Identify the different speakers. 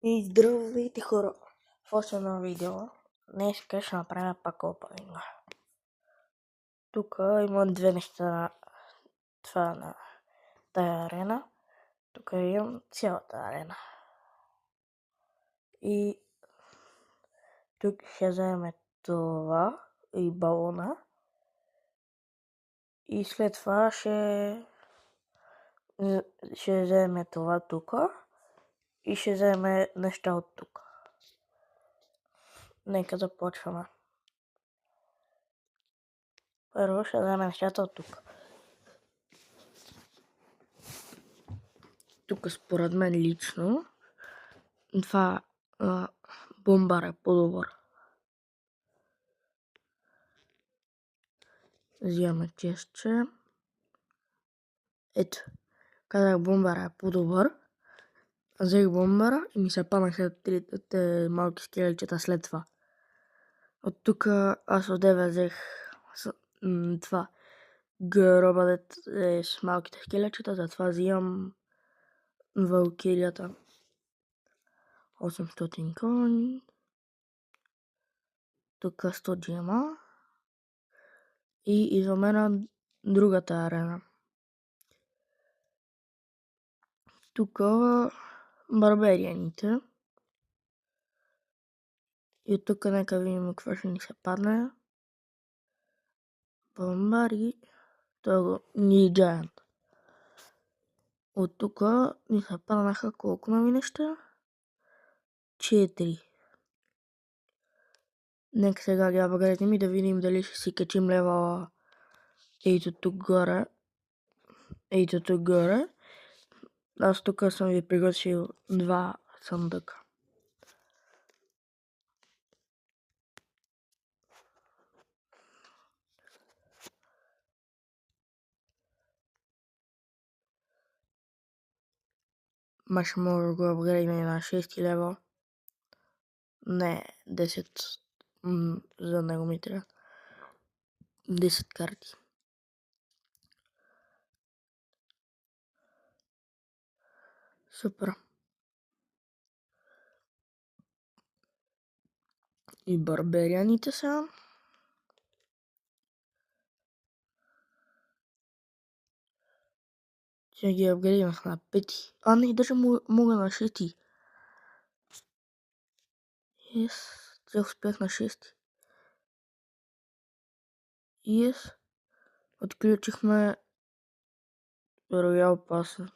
Speaker 1: И здравейте хора! В още едно видео. Днес ще направя пак опенинг. Тук има две неща. Това на тая арена. Тук имам цялата арена. И тук ще вземе това и балона. И след това ще вземе това тук. И ще вземе неща от тук. Нека започваме. Първо ще вземе нещата от тук. Тук според мен лично това бомбар е по-добър. Взимаме честче. Ето, казах бомбара е по-добър. Взех бомбара и ми се паднаха трите малки скелечета след това. От тук аз одеве взех това гроба с малките скелечета, затова взимам валкирията. 800 кони. Тук 100 джема. И идваме на другата арена. Тук барберианите. И от тук нека видим какво ще ни се падне. Бомбари. Това ни Giant. От тук ни се паднаха колко нови неща? 4. Нека сега ги апгрейдим и да видим дали ще си качим левела. Ето тук горе. Ето тук горе. Аз тук съм ви приготвил 2 съндъка. Маш може да го апгрейдим на 6 левел. Не, 10. За него ми трябва 10 карти. Супер. И барберианите са. Ще ги апгрейднах на 5. А не, даже мога на 6. Yes. Те успях на 6. Yes. Отключихме Роял паса.